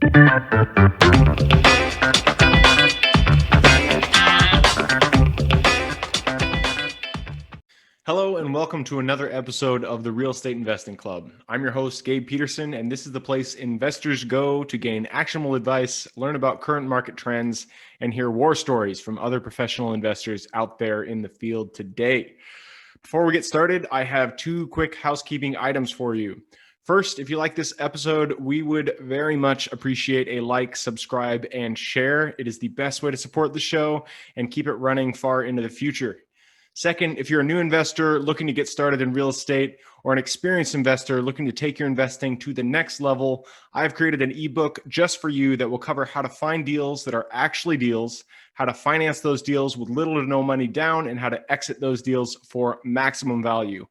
Hello and welcome to another episode of the Real Estate Investing Club. I'm your host, Gabe Peterson, and this is the place investors go to gain actionable advice, learn about current market trends, and hear war stories from other professional investors out there in the field today. Before we get started, I have two quick housekeeping items for you. First, if you like this episode, we would very much appreciate a like, subscribe, and share. It is the best way to support the show and keep it running far into the future. Second, if you're a new investor looking to get started in real estate or an experienced investor looking to take your investing to the next level, I've created an ebook just for you that will cover how to find deals that are actually deals, how to finance those deals with little to no money down, and how to exit those deals for maximum value.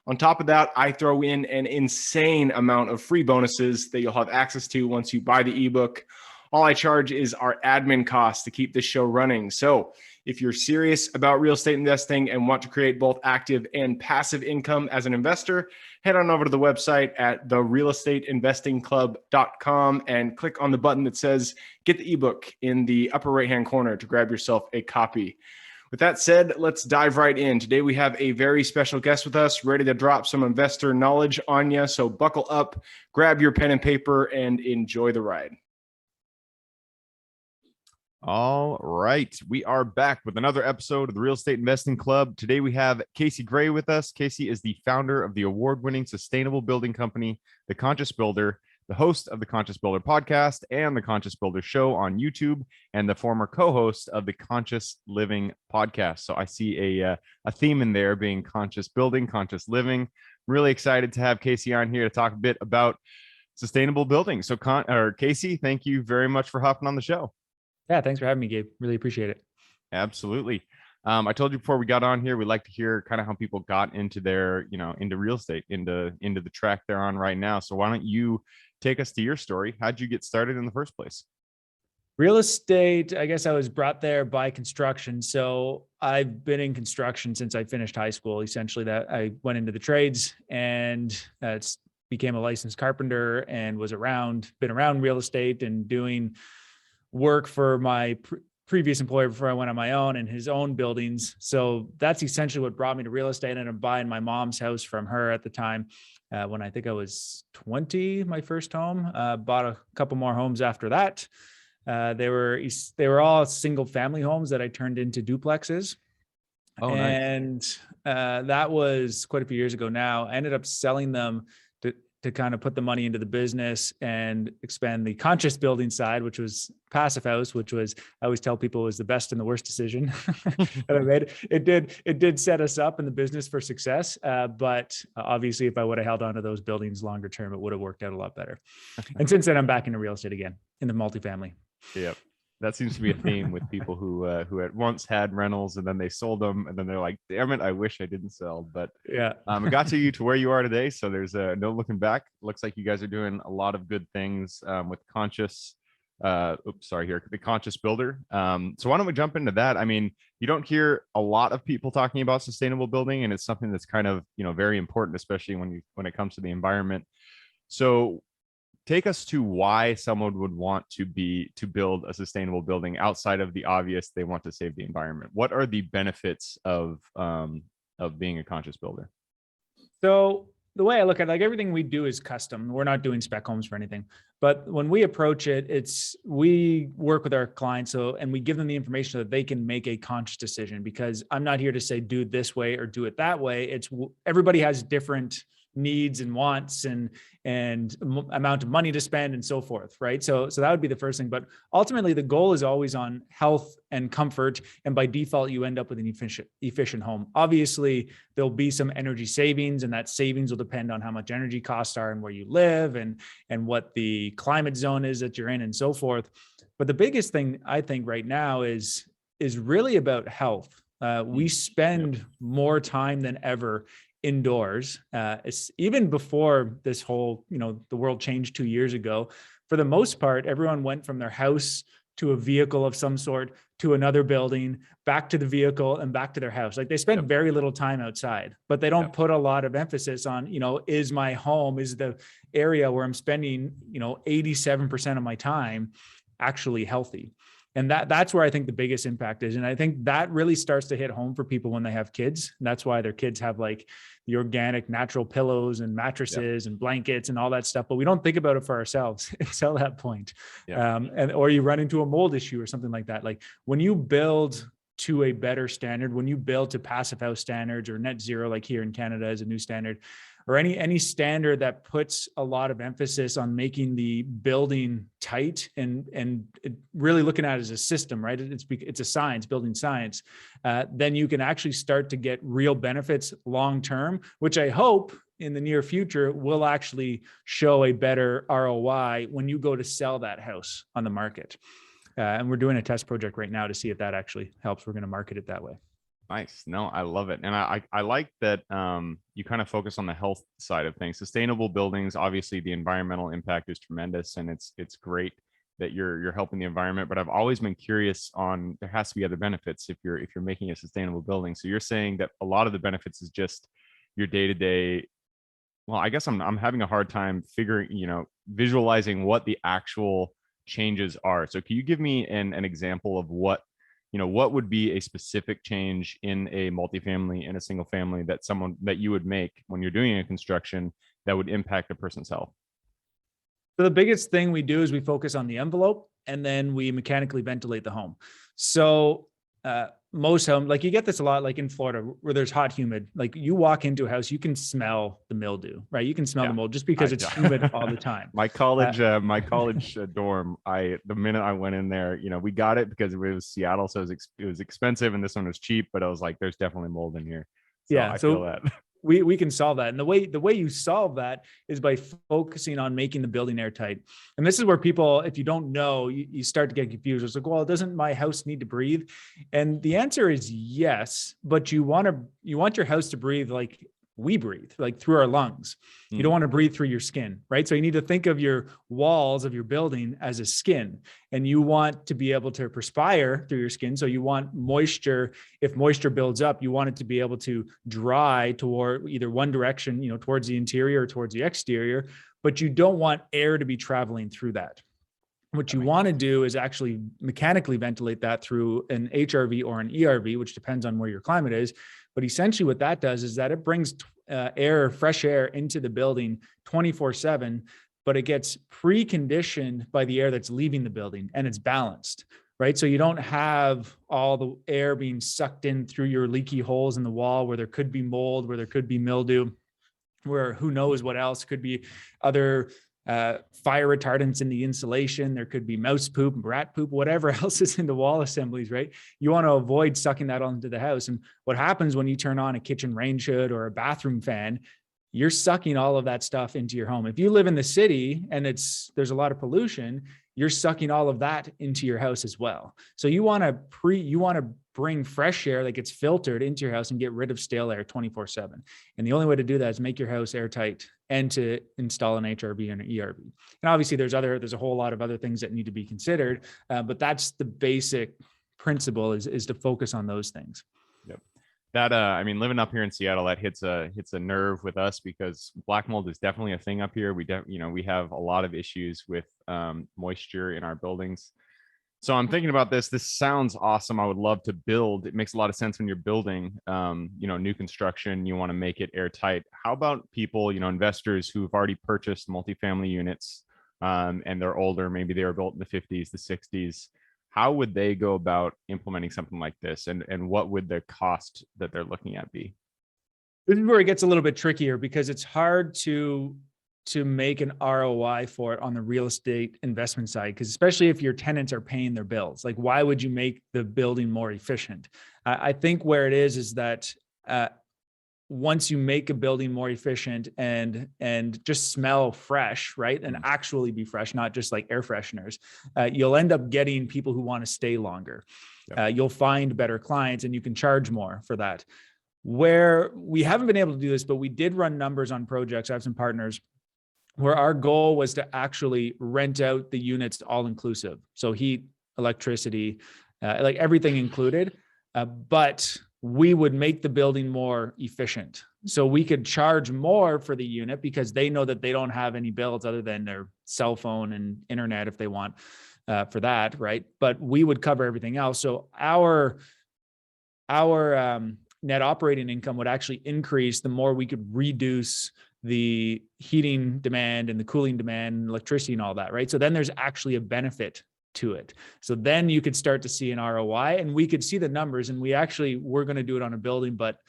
On top of that, I throw in an insane amount of free bonuses that you'll have access to once you buy the ebook. All I charge is our admin costs to keep this show running. So if you're serious about real estate investing and want to create both active and passive income as an investor, head on over to the website at therealestateinvestingclub.com and click on the button that says get the ebook in the upper right-hand corner to grab yourself a copy. With that said, let's dive right in. Today we have a very special guest with us, ready to drop some investor knowledge on you. So buckle up, grab your pen and paper, and enjoy the ride. All right, we are back with another episode of the Real Estate Investing Club. Today we have Casey Gray with us. Casey is the founder of the award-winning sustainable building company, The Conscious Builder, the host of the Conscious Builder podcast and the Conscious Builder show on YouTube, and the former co-host of the Conscious Living podcast. So I see a theme in there being conscious building, conscious living. Really excited to have Casey on here to talk a bit about sustainable building. So Casey, thank you very much for hopping on the show. Yeah, thanks for having me, Gabe. Really appreciate it. Absolutely. I told you before we got on here, we'd like to hear kind of how people got into their, into real estate, into the track they're on right now. So why don't you take us to your story? How'd you get started in the first place? Real estate, I guess I was brought there by construction. So I've been in construction since I finished high school. Essentially, that I went into the trades and became a licensed carpenter and been around real estate and doing work for my previous employer before I went on my own and his own buildings. So that's essentially what brought me to real estate. And I'm buying my mom's house from her at the time when I think I was 20, my first home. Bought a couple more homes after that. They were all single family homes that I turned into duplexes. Oh, and that was quite a few years ago now. I ended up selling them to kind of put the money into the business and expand the conscious building side, which was passive house, which was, I always tell people, was the best and the worst decision that I made. It did set us up in the business for success. But obviously if I would have held on to those buildings longer term, it would have worked out a lot better. And since then I'm back into real estate again in the multifamily. Yep. That seems to be a theme with people who at once had rentals and then they sold them and then they're like, damn it, I wish I didn't sell. But yeah, it got to you to where you are today. So there's no looking back. Looks like you guys are doing a lot of good things with Conscious. The Conscious Builder. So why don't we jump into that? I mean, you don't hear a lot of people talking about sustainable building, and it's something that's kind of, very important, especially when it comes to the environment. So take us to why someone would want to build a sustainable building outside of the obvious. They want to save the environment. What are the benefits of being a conscious builder? So the way I look at it, like everything we do is custom. We're not doing spec homes for anything. But when we approach it, we work with our clients and we give them the information so that they can make a conscious decision, because I'm not here to say do it this way or do it that way. Everybody has different needs and wants and amount of money to spend and so forth, right? So that would be the first thing. But ultimately, the goal is always on health and comfort. And by default, you end up with an efficient home. Obviously, there'll be some energy savings, and that savings will depend on how much energy costs are and where you live and what the climate zone is that you're in and so forth. But the biggest thing I think right now is really about health. We spend more time than ever indoors. It's even before this whole, the world changed 2 years ago. For the most part, everyone went from their house to a vehicle of some sort, to another building, back to the vehicle, and back to their house. Like they spend very little time outside, but they don't put a lot of emphasis on, is my home, is the area where I'm spending, 87% of my time actually healthy? And that's where I think the biggest impact is. And I think that really starts to hit home for people when they have kids. And that's why their kids have like the organic natural pillows and mattresses and blankets and all that stuff. But we don't think about it for ourselves until that point. Or you run into a mold issue or something like that. Like when you build to a better standard, when you build to passive house standards or net zero, like here in Canada is a new standard, or any standard that puts a lot of emphasis on making the building tight and really looking at it as a system, right? It's a science, building science. Then you can actually start to get real benefits long-term, which I hope in the near future will actually show a better ROI when you go to sell that house on the market. And we're doing a test project right now to see if that actually helps. We're going to market it that way. Nice. No, I love it. And I like that you kind of focus on the health side of things. Sustainable buildings, obviously the environmental impact is tremendous, and it's great that you're helping the environment. But I've always been curious on, there has to be other benefits if you're making a sustainable building. So you're saying that a lot of the benefits is just your day-to-day. Well, I guess I'm having a hard time visualizing what the actual changes are. So can you give me an example of what would be a specific change in a multifamily, in a single family that you would make when you're doing a construction that would impact a person's health? So the biggest thing we do is we focus on the envelope, and then we mechanically ventilate the home. So most home, like you get this a lot, like in Florida where there's hot, humid, like you walk into a house, you can smell the mildew, right? You can smell the mold just because it's humid all the time. My college dorm, the minute I went in there, we got it because it was Seattle. So it was expensive, and this one was cheap, but I was like, there's definitely mold in here. So I feel that. We can solve that. And the way you solve that is by focusing on making the building airtight. And this is where people, if you don't know, you start to get confused. It's like, well, doesn't my house need to breathe? And the answer is yes, but you want your house to breathe like we breathe, like through our lungs. You don't want to breathe through your skin, right? So you need to think of your walls of your building as a skin, and you want to be able to perspire through your skin. So you want moisture. If moisture builds up, you want it to be able to dry toward either one direction, towards the interior or towards the exterior, but you don't want air to be traveling through that. What you want to do is actually mechanically ventilate that through an HRV or an ERV, which depends on where your climate is. But essentially what that does is that it brings fresh air into the building 24/7, but it gets preconditioned by the air that's leaving the building, and it's balanced, right? So you don't have all the air being sucked in through your leaky holes in the wall where there could be mold, where there could be mildew, where who knows what else could be other fire retardants in the insulation. There could be mouse poop, rat poop, whatever else is in the wall assemblies, right? You want to avoid sucking that onto the house. And what happens when you turn on a kitchen range hood or a bathroom fan, you're sucking all of that stuff into your home. If you live in the city and there's a lot of pollution, you're sucking all of that into your house as well. So you want to bring fresh air that gets filtered into your house and get rid of stale air 24/7. And the only way to do that is make your house airtight and to install an HRV and an ERV. And obviously there's a whole lot of other things that need to be considered, but that's the basic principle is to focus on those things. Yep. That living up here in Seattle, that hits a nerve with us because black mold is definitely a thing up here. We have a lot of issues with moisture in our buildings. So I'm thinking about this. This sounds awesome. I would love to build. It makes a lot of sense when you're building, new construction. You want to make it airtight. How about people, investors who've already purchased multifamily units and they're older? Maybe they were built in the 50s, the 60s. How would they go about implementing something like this, and what would the cost that they're looking at be? This is where it gets a little bit trickier because it's hard to make an ROI for it on the real estate investment side, because especially if your tenants are paying their bills, like why would you make the building more efficient? I think where it is that once you make a building more efficient and just smell fresh, right? And actually be fresh, not just like air fresheners, you'll end up getting people who want to stay longer. Yep. You'll find better clients and you can charge more for that. Where we haven't been able to do this, but we did run numbers on projects. I have some partners where our goal was to actually rent out the units all inclusive. So heat, electricity, like everything included. But we would make the building more efficient. So we could charge more for the unit because they know that they don't have any bills other than their cell phone and internet if they want for that, right? But we would cover everything else. So our net operating income would actually increase the more we could reduce the heating demand and the cooling demand and electricity and all that, right? So then there's actually a benefit to it. So then you could start to see an ROI, and we could see the numbers, and we actually were going to do it on a building, but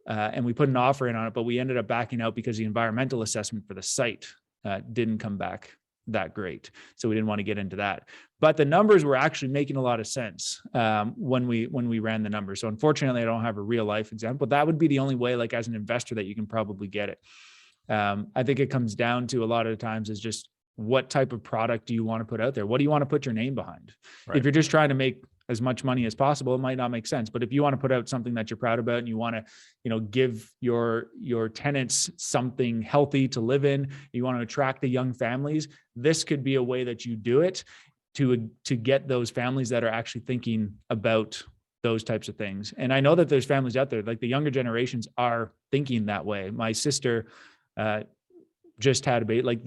and we put an offer in on it, but we ended up backing out because the environmental assessment for the site didn't come back that great. So we didn't want to get into that. But the numbers were actually making a lot of sense when we ran the numbers. So unfortunately, I don't have a real life example, but that would be the only way, like as an investor, that you can probably get it. I think it comes down to a lot of the times is just what type of product do you want to put out there? What do you want to put your name behind? Right. If you're just trying to make as much money as possible, it might not make sense. But if you want to put out something that you're proud about and you want to, give your tenants something healthy to live in, you want to attract the young families, this could be a way that you do it to get those families that are actually thinking about those types of things. And I know that there's families out there, like the younger generations are thinking that way. My sister just had a baby, like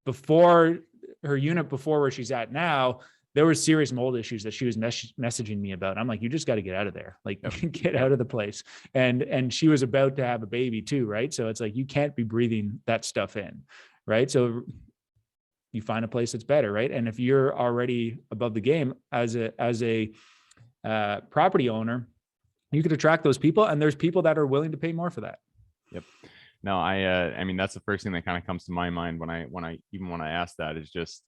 before her unit, before where she's at now, there were serious mold issues that she was messaging me about. I'm like, you just got to get out of there. Like, get out of the place. And she was about to have a baby too, right? So it's like, you can't be breathing that stuff in, right? So you find a place that's better, right? And if you're already above the game as a property owner, you could attract those people, and there's people that are willing to pay more for that. Yep. No, I mean, that's the first thing that kind of comes to my mind when I ask that, is just,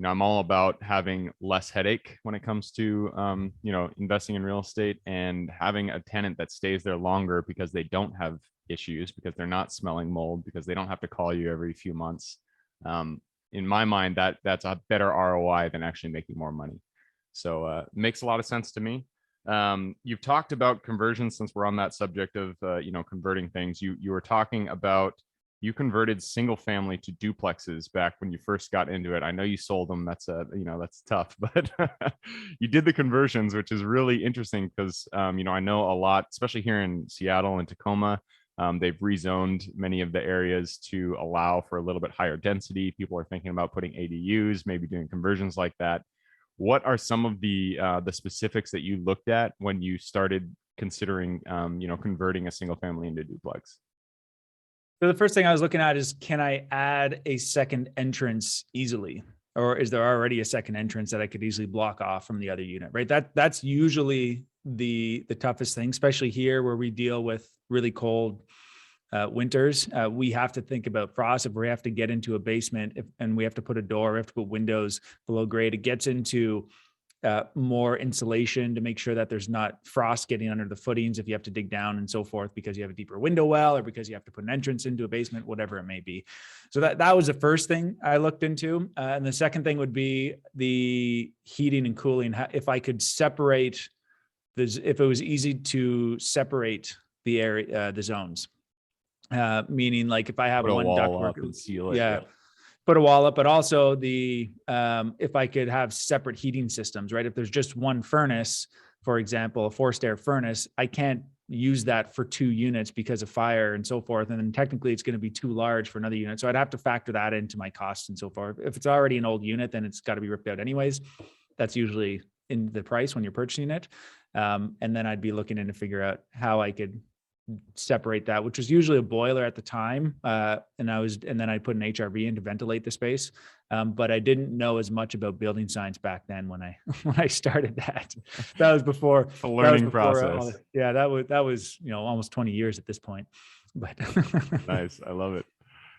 I'm all about having less headache when it comes to, investing in real estate, and having a tenant that stays there longer because they don't have issues, because they're not smelling mold, because they don't have to call you every few months. In my mind, that's a better ROI than actually making more money. So it makes a lot of sense to me. You've talked about conversions, since we're on that subject of, converting things. You were talking about, you converted single family to duplexes back when you first got into it. I know you sold them. That's that's tough, but you did the conversions, which is really interesting because, I know a lot, especially here in Seattle and Tacoma, they've rezoned many of the areas to allow for a little bit higher density. People are thinking about putting ADUs, maybe doing conversions like that. What are some of the specifics that you looked at when you started considering, converting a single family into duplex? So the first thing I was looking at is, can I add a second entrance easily? Or is there already a second entrance that I could easily block off from the other unit, right? That's usually the toughest thing, especially here where we deal with really cold winters. We have to think about frost. If we have to get into a basement and we have to put a door, we have to put windows below grade, it gets into more insulation to make sure that there's not frost getting under the footings if you have to dig down and so forth, because you have a deeper window well, or because you have to put an entrance into a basement, whatever it may be. So that was the first thing I looked into. And the second thing would be the heating and cooling. If I could separate if it was easy to separate the area, the zones, meaning like if I have one ductwork and seal it. Put a wall up, but also if I could have separate heating systems, right? If there's just one furnace, for example, a forced air furnace, I can't use that for 2 units because of fire and so forth. And then technically it's going to be too large for another unit. So I'd have to factor that into my costs and so forth. If it's already an old unit, then it's got to be ripped out anyways. That's usually in the price when you're purchasing it. And then I'd be looking in to figure out how I could separate that, which was usually a boiler at the time. And then I put an HRV in to ventilate the space. But I didn't know as much about building science back then when I started that. That was before the learning process. That was almost 20 years at this point. But nice. I love it.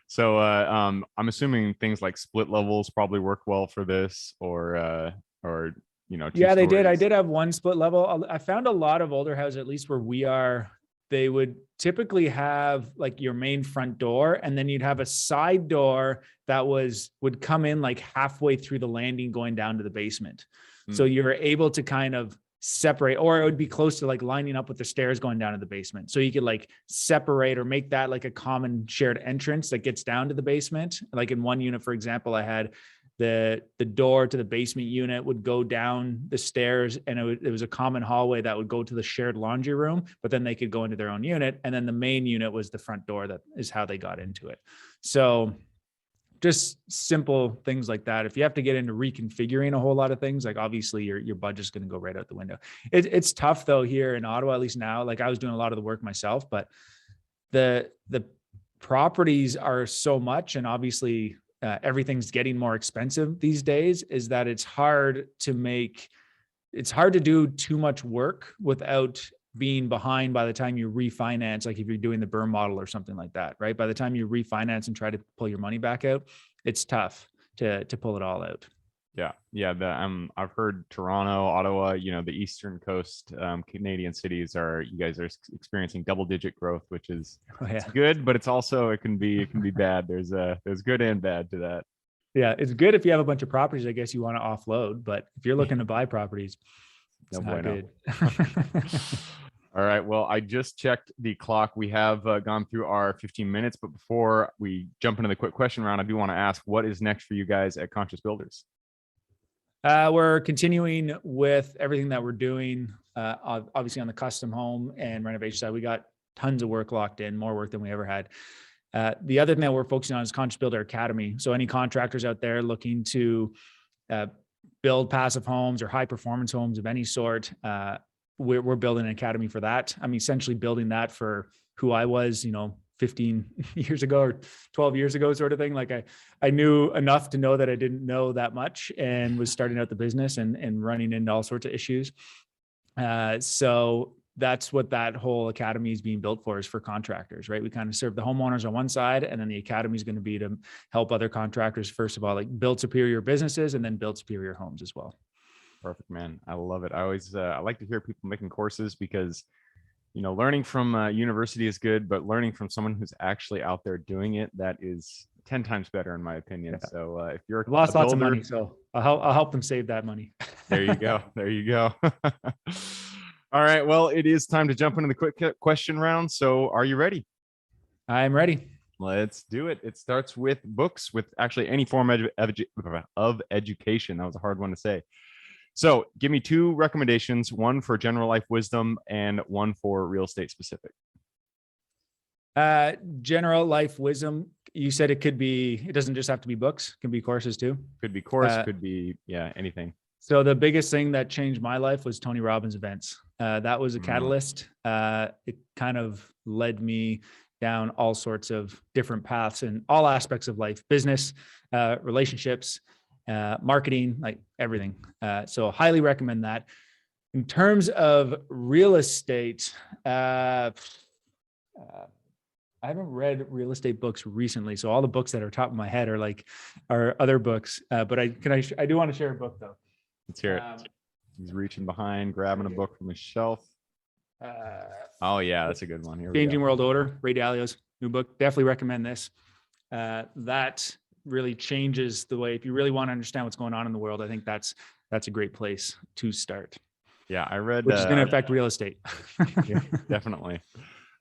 So I'm assuming things like split levels probably work well for this, or yeah, they did. I did have one split level. I found a lot of older houses, at least where we are, they would typically have like your main front door, and then you'd have a side door that would come in like halfway through the landing going down to the basement. So you're able to kind of separate, or it would be close to like lining up with the stairs going down to the basement. So you could like separate or make that like a common shared entrance that gets down to the basement. Like in one unit, for example, I had the door to the basement unit would go down the stairs, and it was a common hallway that would go to the shared laundry room, but then they could go into their own unit. And then the main unit was the front door. That is how they got into it. So just simple things like that. If you have to get into reconfiguring a whole lot of things, like obviously your budget's going to go right out the window. It's tough though here in Ottawa, at least now. Like I was doing a lot of the work myself, but the properties are so much, and obviously everything's getting more expensive these days, is that it's hard to do too much work without being behind by the time you refinance. Like if you're doing the BRRRR model or something like that, right? By the time you refinance and try to pull your money back out, it's tough to pull it all out. Yeah. I've heard Toronto, Ottawa, the Eastern Coast, Canadian cities you guys are experiencing double-digit growth, which is it's good, but it can be bad. There's good and bad to that. Yeah, it's good if you have a bunch of properties, I guess you want to offload, but if you're looking to buy properties, it's not good. All right. Well, I just checked the clock. We have gone through our 15 minutes, but before we jump into the quick question round, I do want to ask, what is next for you guys at Conscious Builders? We're continuing with everything that we're doing, obviously on the custom home and renovation side. We got tons of work locked in, more work than we ever had. The other thing that we're focusing on is Conscious Builder Academy. So any contractors out there looking to build passive homes or high performance homes of any sort, we're building an academy for that. I'm essentially building that for who I was, 15 years ago or 12 years ago, sort of thing. Like I knew enough to know that I didn't know that much, and was starting out the business and running into all sorts of issues. So that's what that whole academy is being built for, is for contractors, right? We kind of serve the homeowners on one side, and then the academy is going to be to help other contractors, first of all, like build superior businesses and then build superior homes as well. Perfect, man. I love it. I always, I like to hear people making courses, because, learning from university is good, but learning from someone who's actually out there doing it, that is 10 times better in my opinion. Yeah. So if you're lost lots of money, so I'll help them save that money. There you go. There you go. All right. Well, it is time to jump into the quick question round. So are you ready? I'm ready. Let's do it. It starts with books, with actually any form of education. That was a hard one to say. So give me 2 recommendations, one for general life wisdom and one for real estate specific. General life wisdom. You said it doesn't just have to be books. It can be courses too. Could be course, could be, anything. So the biggest thing that changed my life was Tony Robbins events. That was a catalyst. It kind of led me down all sorts of different paths in all aspects of life, business, relationships, marketing, like everything. So highly recommend that. In terms of real estate, I haven't read real estate books recently. So all the books that are top of my head are other books. But I do want to share a book though. Let's hear it. He's reaching behind, grabbing a book from the shelf. Oh yeah, that's a good one. Here Changing World Order, Ray Dalio's new book. Definitely recommend this. That really changes the way, if you really want to understand what's going on in the world, I think that's a great place to start. Yeah, I read, which is going to affect real estate. Yeah, definitely.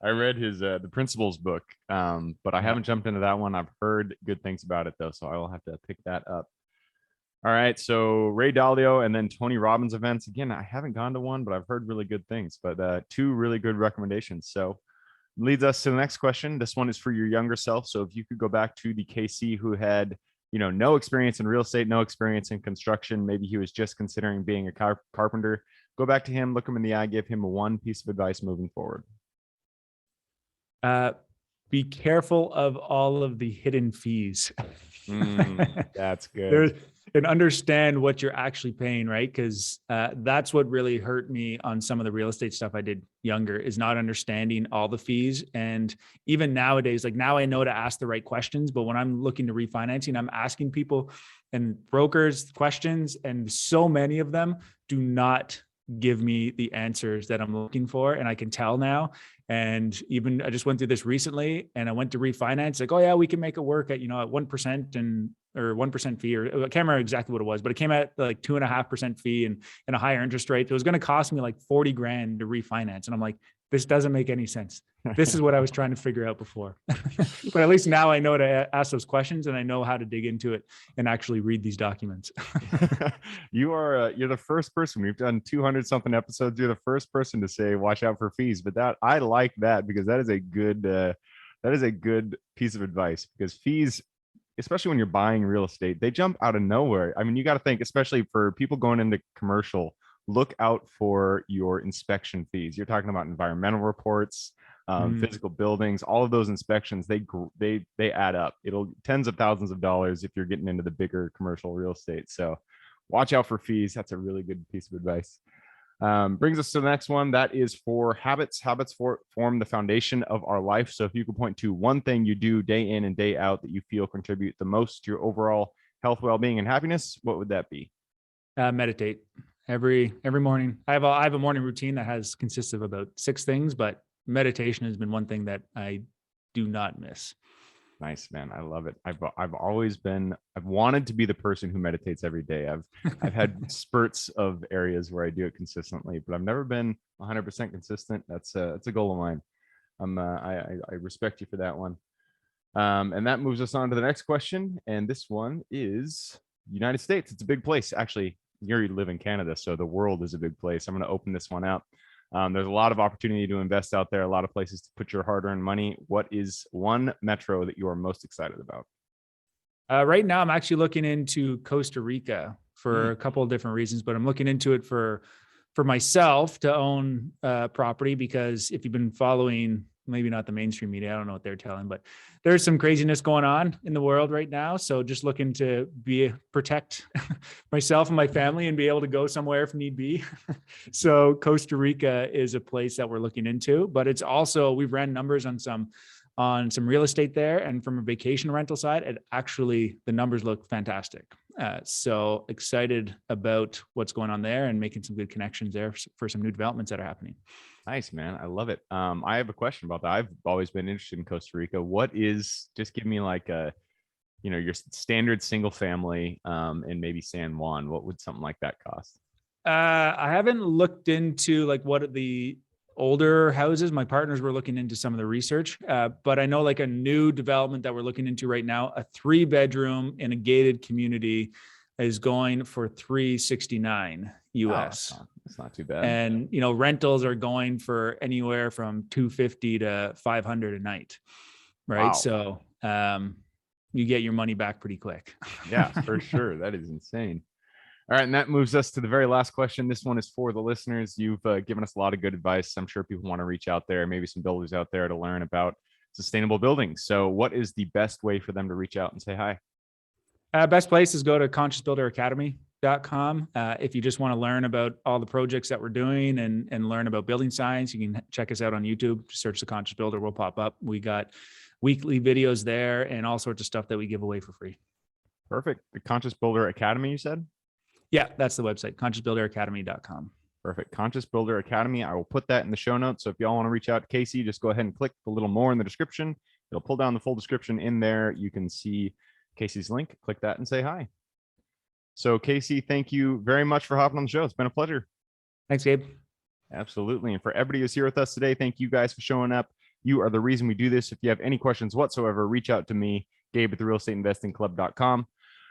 I read his the Principles book, but I haven't jumped into that one. I've heard good things about it though, so I will have to pick that up. All right, so Ray Dalio and then Tony Robbins events. Again, I haven't gone to one, but I've heard really good things. But 2 really good recommendations. So leads us to the next question. This one is for your younger self. So if you could go back to the KC who had, no experience in real estate, no experience in construction, maybe he was just considering being a carpenter, go back to him, look him in the eye, give him 1 piece of advice moving forward. Be careful of all of the hidden fees. That's good. And understand what you're actually paying, right? Because that's what really hurt me on some of the real estate stuff I did younger, is not understanding all the fees. And even nowadays, like now I know to ask the right questions, but when I'm looking to refinancing, I'm asking people and brokers questions, and so many of them do not give me the answers that I'm looking for. And I can tell now. And even I just went through this recently, and I went to refinance, like, oh yeah, we can make it work at 1% or 1% fee, or I can't remember exactly what it was, but it came at like 2.5% fee and a higher interest rate. It was going to cost me like $40,000 to refinance. And I'm like, this doesn't make any sense. This is what I was trying to figure out before. But at least now I know to ask those questions and I know how to dig into it and actually read these documents. You're the first person. We've done 200 something episodes. You're the first person to say, watch out for fees. But that, I like that, because that is a good piece of advice, because fees, especially when you're buying real estate, they jump out of nowhere. I mean, you got to think, especially for people going into commercial, look out for your inspection fees. You're talking about environmental reports, physical buildings, all of those inspections, they add up. It'll tens of thousands of dollars if you're getting into the bigger commercial real estate. So watch out for fees. That's a really good piece of advice. Brings us to the next one. That is for habits. Habits form the foundation of our life. So if you could point to one thing you do day in and day out that you feel contribute the most to your overall health, well-being, and happiness, what would that be? Meditate every morning. I have a morning routine that consists of about 6 things, but meditation has been one thing that I do not miss. Nice, man. I love it. I've wanted to be the person who meditates every day. I've had spurts of areas where I do it consistently, but I've never been 100% consistent. That's a goal of mine. I respect you for that one. And that moves us on to the next question. And this one is United States. It's a big place. Actually, you live in Canada, so the world is a big place. I'm going to open this one out. There's a lot of opportunity to invest out there, a lot of places to put your hard-earned money. What is one metro that you are most excited about? Right now, I'm actually looking into Costa Rica for a couple of different reasons, but I'm looking into it for myself to own property, because if you've been following, maybe not the mainstream media, I don't know what they're telling, but there's some craziness going on in the world right now. So just looking to protect myself and my family and be able to go somewhere if need be. So Costa Rica is a place that we're looking into, but it's also, we've ran numbers on some real estate there, and from a vacation rental side, the numbers look fantastic. So excited about what's going on there and making some good connections there for some new developments that are happening. Nice, man. I love it. I have a question about that. I've always been interested in Costa Rica. Just give me like your standard single family in maybe San Juan. What would something like that cost? I haven't looked into like what the older houses. My partners were looking into some of the research, but I know like a new development that we're looking into right now, a 3-bedroom in a gated community is going for $369 US. Oh, that's not too bad. And rentals are going for anywhere from $250 to $500 a night, right? Wow. So you get your money back pretty quick. Yeah, for sure. That is insane. All right, and that moves us to the very last question. This one is for the listeners. You've given us a lot of good advice. I'm sure people want to reach out there, maybe some builders out there, to learn about sustainable buildings. So what is the best way for them to reach out and say hi? Best place is go to consciousbuilderacademy.com. If you just want to learn about all the projects that we're doing and learn about building science, you can check us out on YouTube. Just search The Conscious Builder, we'll pop up. We got weekly videos there and all sorts of stuff that we give away for free. Perfect. The Conscious Builder Academy, you said? Yeah, that's the website, consciousbuilderacademy.com. Perfect. Conscious Builder Academy. I will put that in the show notes. So if y'all want to reach out to Casey, just go ahead and click a little more in the description. It'll pull down the full description in there. You can see Casey's link. Click that and say hi. So Casey, thank you very much for hopping on the show. It's been a pleasure. Thanks, Gabe. Absolutely. And for everybody who's here with us today, thank you guys for showing up. You are the reason we do this. If you have any questions whatsoever, reach out to me, Gabe at therealestateinvestingclub.com.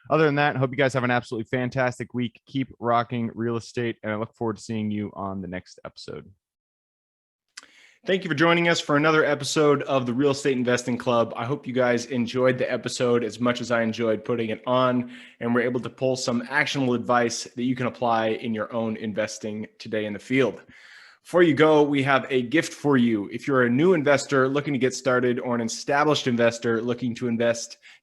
Other than that, I hope you guys have an absolutely fantastic week. Keep rocking real estate, and I look forward to seeing you on the next episode. Thank you for joining us for another episode of the Real Estate Investing Club. I hope you guys enjoyed the episode as much as I enjoyed putting it on, and we're able to pull some actionable advice that you can apply in your own investing today in the field. Before you go, we have a gift for you. If you're a new investor looking to get started, or an established investor looking to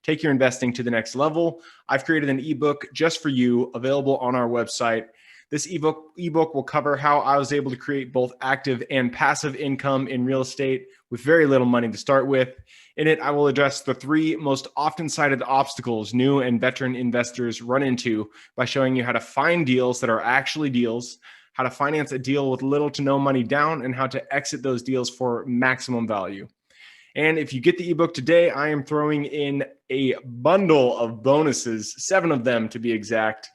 take your investing to the next level, I've created an ebook just for you, available on our website. This ebook will cover how I was able to create both active and passive income in real estate with very little money to start with. In it, I will address the 3 most often cited obstacles new and veteran investors run into by showing you how to find deals that are actually deals, how to finance a deal with little to no money down, and how to exit those deals for maximum value. And if you get the ebook today, I am throwing in a bundle of bonuses, 7 of them to be exact.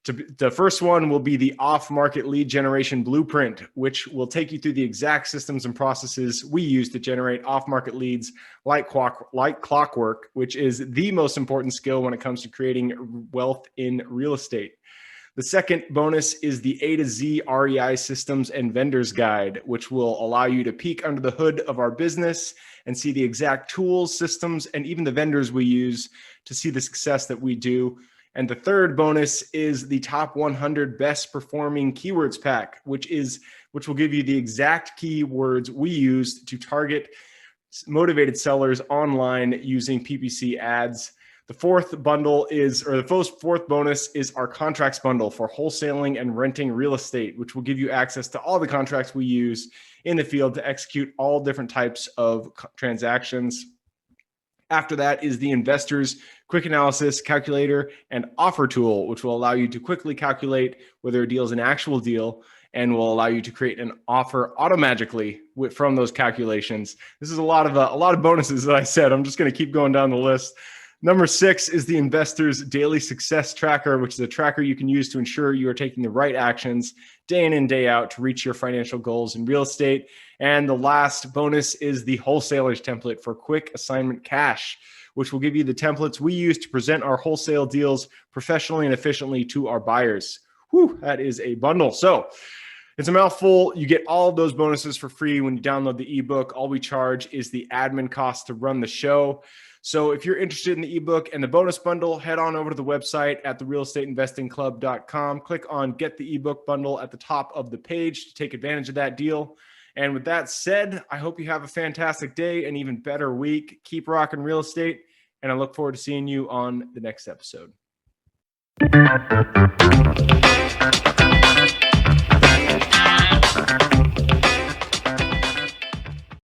The first one will be the off-market lead generation blueprint, which will take you through the exact systems and processes we use to generate off-market leads like clockwork, which is the most important skill when it comes to creating wealth in real estate. The second bonus is the A to Z REI systems and vendors guide, which will allow you to peek under the hood of our business and see the exact tools, systems, and even the vendors we use to see the success that we do. And the third bonus is the top 100 best performing keywords pack, which will give you the exact keywords we use to target motivated sellers online using PPC ads. The fourth bonus is our contracts bundle for wholesaling and renting real estate, which will give you access to all the contracts we use in the field to execute all different types of transactions. After that is the investors quick analysis calculator and offer tool, which will allow you to quickly calculate whether a deal is an actual deal and will allow you to create an offer automatically from those calculations. This is a lot of bonuses that I said. I'm just going to keep going down the list. Number 6 is the Investor's Daily Success Tracker, which is a tracker you can use to ensure you are taking the right actions day in and day out to reach your financial goals in real estate. And the last bonus is the Wholesaler's Template for quick assignment cash, which will give you the templates we use to present our wholesale deals professionally and efficiently to our buyers. Whew, that is a bundle. So it's a mouthful. You get all of those bonuses for free when you download the ebook. All we charge is the admin cost to run the show. So if you're interested in the ebook and the bonus bundle, head on over to the website at therealestateinvestingclub.com. Click on Get the ebook bundle at the top of the page to take advantage of that deal. And with that said, I hope you have a fantastic day, an even better week. Keep rocking real estate, and I look forward to seeing you on the next episode.